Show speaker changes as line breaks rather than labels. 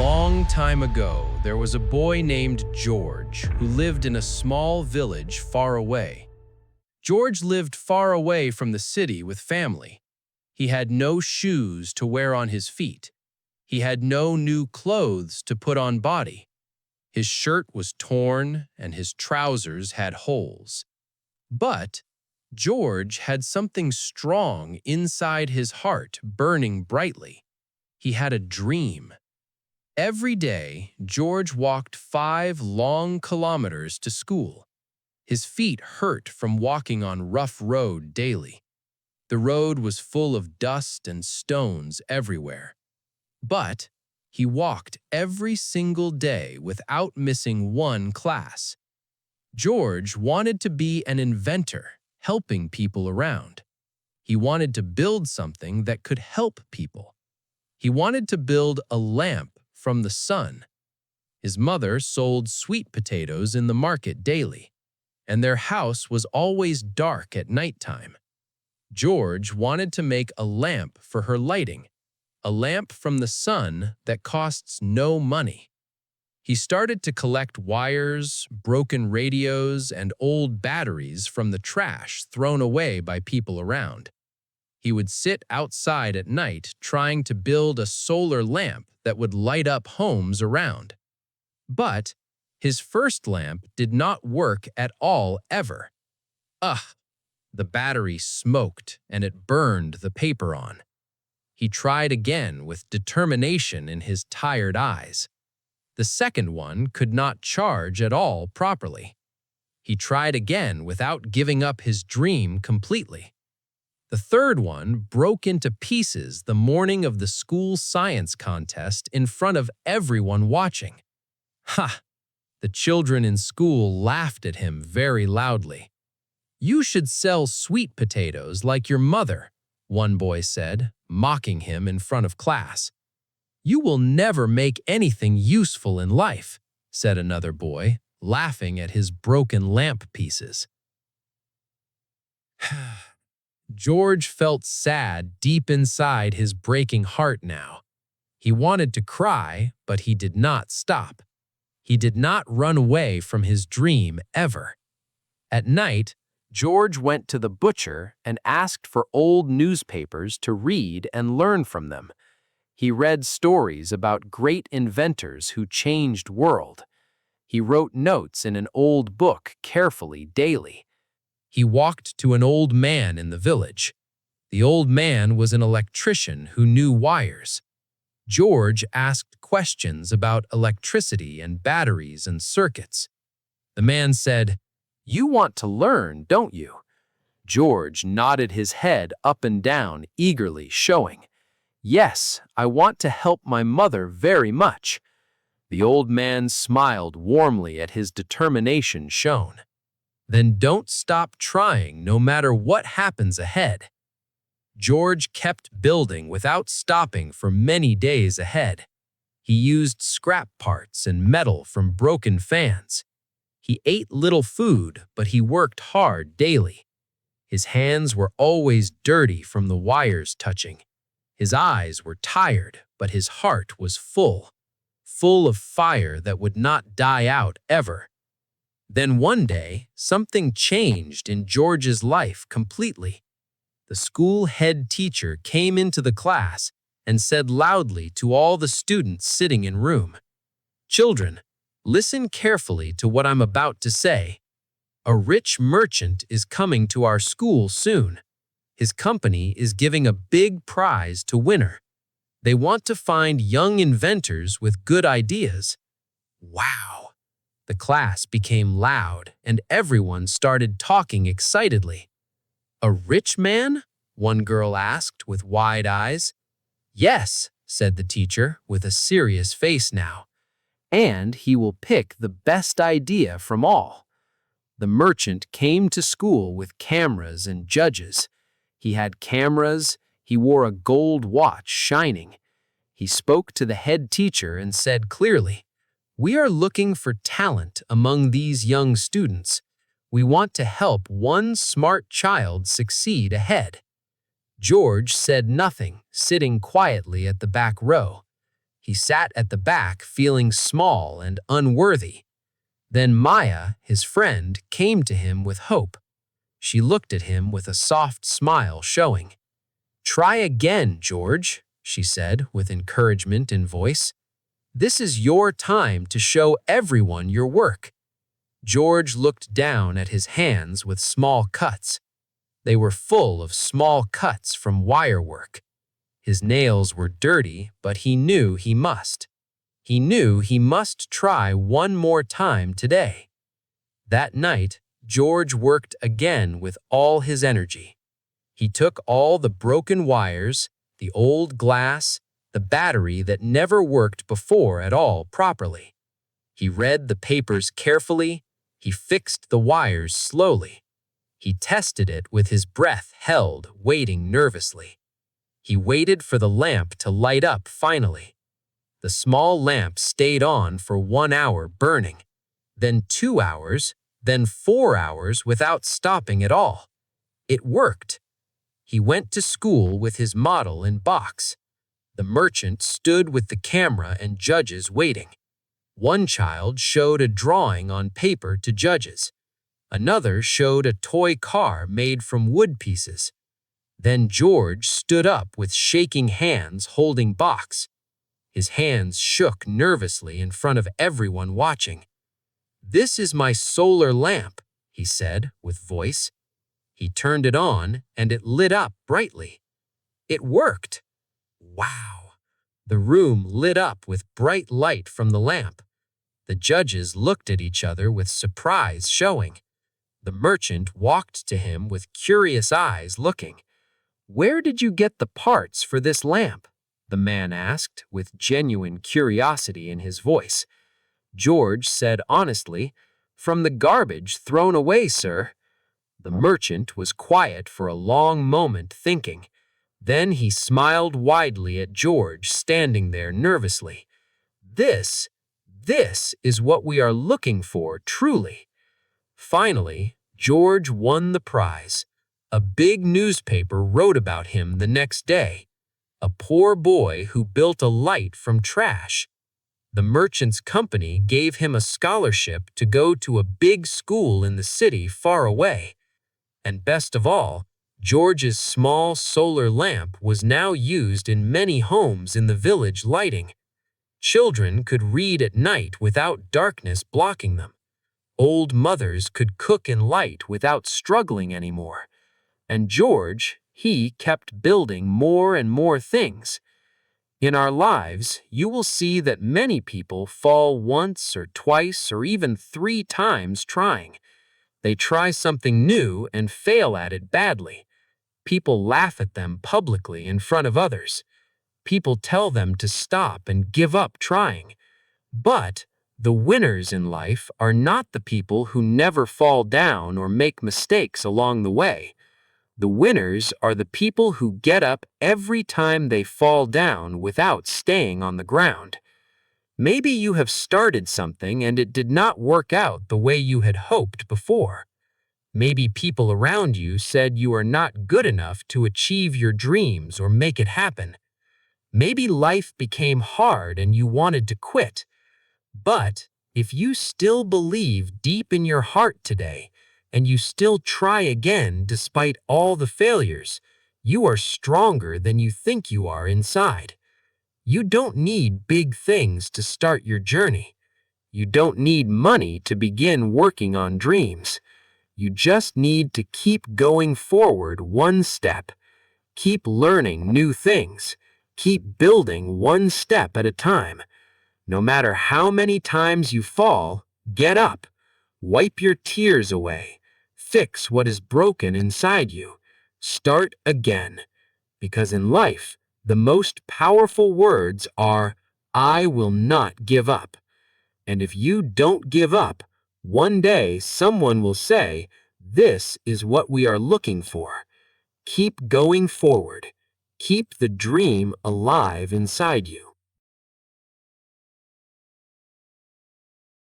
long time ago, there was a boy named George who lived in a small village far away. George lived far away from the city with family. He had no shoes to wear on his feet. He had no new clothes to put on body. His shirt was torn and his trousers had holes. But George had something strong inside his heart burning brightly. He had a dream. Every day, George walked 5 long kilometers to school. His feet hurt from walking on rough road daily. The road was full of dust and stones everywhere. But he walked every single day without missing one class. George wanted to be an inventor, helping people around. He wanted to build something that could help people. He wanted to build a lamp from the sun. His mother sold sweet potatoes in the market daily, and their house was always dark at nighttime. George wanted to make a lamp for her lighting, a lamp from the sun that costs no money. He started to collect wires, broken radios, and old batteries from the trash thrown away by people around. He would sit outside at night trying to build a solar lamp that would light up homes around. But his first lamp did not work at all ever. Ugh! The battery smoked and it burned the paper on. He tried again with determination in his tired eyes. The second one could not charge at all properly. He tried again without giving up his dream completely. The third one broke into pieces the morning of the school science contest in front of everyone watching. Ha! The children in school laughed at him very loudly. "You should sell sweet potatoes like your mother," one boy said, mocking him in front of class. "You will never make anything useful in life," said another boy, laughing at his broken lamp pieces. George felt sad deep inside his breaking heart now. He wanted to cry, but he did not stop. He did not run away from his dream ever. At night, George went to the butcher and asked for old newspapers to read and learn from them. He read stories about great inventors who changed world. He wrote notes in an old book carefully daily. He walked to an old man in the village. The old man was an electrician who knew wires. George asked questions about electricity and batteries and circuits. The man said, "You want to learn, don't you?" George nodded his head up and down, eagerly showing, "Yes, I want to help my mother very much." The old man smiled warmly at his determination shown. "Then don't stop trying no matter what happens ahead." George kept building without stopping for many days ahead. He used scrap parts and metal from broken fans. He ate little food, but he worked hard daily. His hands were always dirty from the wires touching. His eyes were tired, but his heart was full of fire that would not die out ever. Then one day, something changed in George's life completely. The school head teacher came into the class and said loudly to all the students sitting in room, "Children, listen carefully to what I'm about to say. A rich merchant is coming to our school soon. His company is giving a big prize to winner. They want to find young inventors with good ideas." Wow! The class became loud and everyone started talking excitedly. "A rich man?" one girl asked with wide eyes. "Yes," said the teacher with a serious face now. "And he will pick the best idea from all." The merchant came to school with cameras and judges. He had cameras, he wore a gold watch shining. He spoke to the head teacher and said clearly, "We are looking for talent among these young students. We want to help one smart child succeed ahead." George said nothing, sitting quietly at the back row. He sat at the back feeling small and unworthy. Then Maya, his friend, came to him with hope. She looked at him with a soft smile showing. "Try again, George," she said with encouragement in voice. "This is your time to show everyone your work." George looked down at his hands with small cuts. They were full of small cuts from wire work. His nails were dirty, but he knew he must. He knew he must try one more time today. That night, George worked again with all his energy. He took all the broken wires, the old glass, the battery that never worked before at all properly. He read the papers carefully. He fixed the wires slowly. He tested it with his breath held, waiting nervously. He waited for the lamp to light up finally. The small lamp stayed on for 1 hour burning, then 2 hours, then 4 hours without stopping at all. It worked. He went to school with his model in box. The merchant stood with the camera and judges waiting. One child showed a drawing on paper to judges. Another showed a toy car made from wood pieces. Then George stood up with shaking hands holding box. His hands shook nervously in front of everyone watching. "This is my solar lamp," he said with voice. He turned it on and it lit up brightly. It worked. Wow! The room lit up with bright light from the lamp. The judges looked at each other with surprise showing. The merchant walked to him with curious eyes looking. "Where did you get the parts for this lamp?" the man asked with genuine curiosity in his voice. George said honestly, "From the garbage thrown away, sir." The merchant was quiet for a long moment thinking. Then he smiled widely at George standing there nervously. This is what we are looking for, truly." Finally, George won the prize. A big newspaper wrote about him the next day. A poor boy who built a light from trash. The merchant's company gave him a scholarship to go to a big school in the city far away. And best of all, George's small solar lamp was now used in many homes in the village lighting. Children could read at night without darkness blocking them. Old mothers could cook in light without struggling anymore. And George, he kept building more and more things. In our lives, you will see that many people fall once or twice or even 3 times trying. They try something new and fail at it badly. People laugh at them publicly in front of others. People tell them to stop and give up trying. But the winners in life are not the people who never fall down or make mistakes along the way. The winners are the people who get up every time they fall down without staying on the ground. Maybe you have started something and it did not work out the way you had hoped before. Maybe people around you said you are not good enough to achieve your dreams or make it happen. Maybe life became hard and you wanted to quit. But if you still believe deep in your heart today, and you still try again despite all the failures, you are stronger than you think you are inside. You don't need big things to start your journey. You don't need money to begin working on dreams. You just need to keep going forward one step. Keep learning new things. Keep building one step at a time. No matter how many times you fall, get up. Wipe your tears away. Fix what is broken inside you. Start again. Because in life, the most powerful words are, "I will not give up." And if you don't give up, one day someone will say, "This is what we are looking for." Keep going forward. Keep the dream alive inside you.